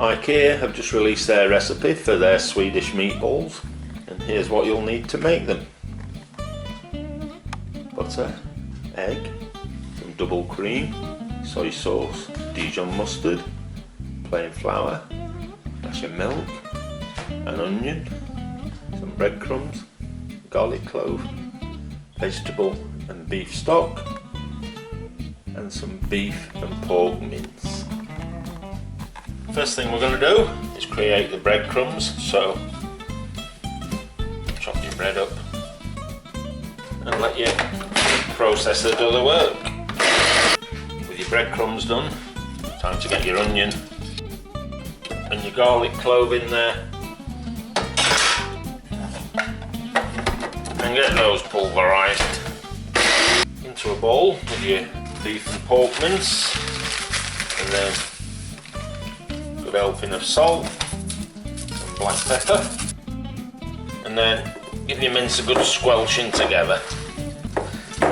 Ikea have just released their recipe for their Swedish meatballs, and here's what you'll need to make them. Butter, egg, some double cream, soy sauce, Dijon mustard, plain flour, dash of milk, an onion, some breadcrumbs, garlic clove, vegetable and beef stock, and some beef and pork mince. First thing we're going to do is create the breadcrumbs, so chop your bread up and let your processor do the work. With your breadcrumbs done, time to get your onion and your garlic clove in there and get those pulverised into a bowl with your beef and pork mince, and then good helping of salt and black pepper, and then give your mince a good squelching together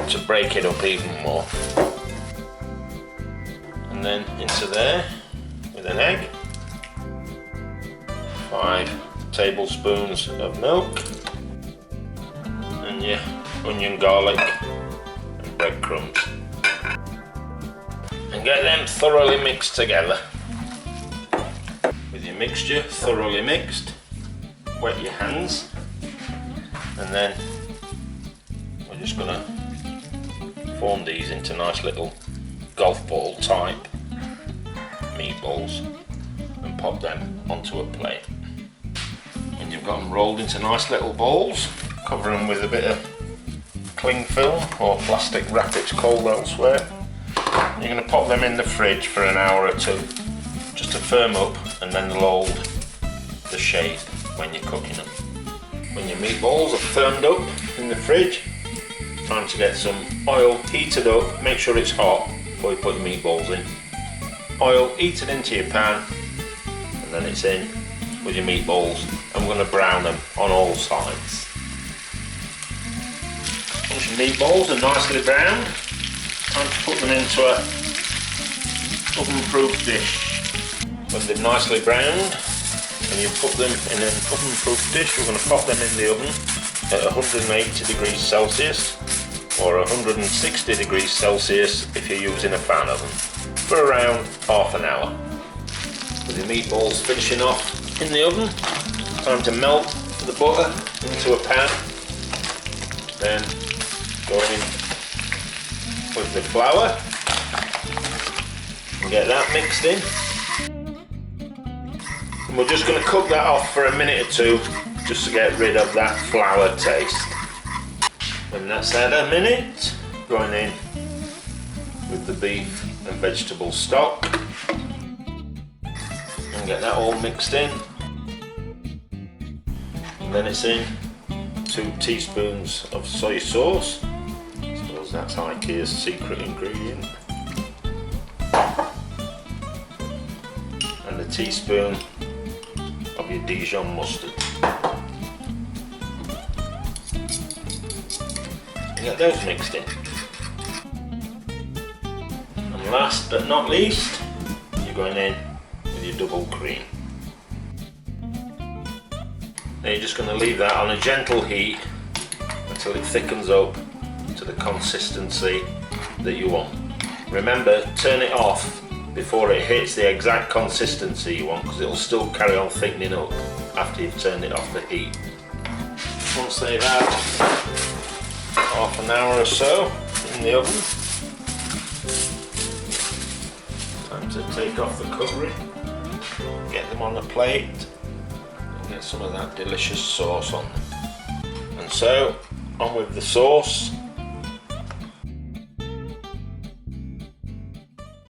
to break it up even more. And then into there with an egg, 5 tablespoons of milk, and your onion, garlic and breadcrumbs, and get them thoroughly mixed together. With your mixture thoroughly mixed, wet your hands, and then we're just going to form these into nice little golf ball type meatballs and pop them onto a plate. When you've got them rolled into nice little balls, cover them with a bit of cling film or plastic wrap, it's called elsewhere. You're going to pop them in the fridge for an hour or two just to firm up, and then they'll hold the shape when you're cooking them. When your meatballs are firmed up in the fridge, time to get some oil heated up. Make sure it's hot before you put the meatballs in. Oil heated into your pan, and then it's in with your meatballs, and we're going to brown them on all sides. Once your meatballs are nicely browned, time to put them into a oven-proof dish. When they're nicely browned and you put them in an oven-proof dish, we're going to pop them in the oven at 180 degrees Celsius or 160 degrees Celsius if you're using a fan oven, for around half an hour. With your meatballs finishing off in the oven, time to melt the butter into a pan, then go in with the flour and get that mixed in. And we're just going to cook that off for a minute or two just to get rid of that flour taste. When that's had a minute, going in with the beef and vegetable stock and get that all mixed in. And then it's in 2 teaspoons of soy sauce. I suppose that's Ikea's secret ingredient. And a teaspoon of your Dijon mustard. And get those mixed in. And last but not least, you're going in with your double cream. Now you're just going to leave that on a gentle heat until it thickens up to the consistency that you want. Remember, turn it off before it hits the exact consistency you want, because it'll still carry on thickening up after you've turned it off the heat. Once they've had half an hour or so in the oven, time to take off the covering, get them on a plate, and get some of that delicious sauce on them. And so, on with the sauce.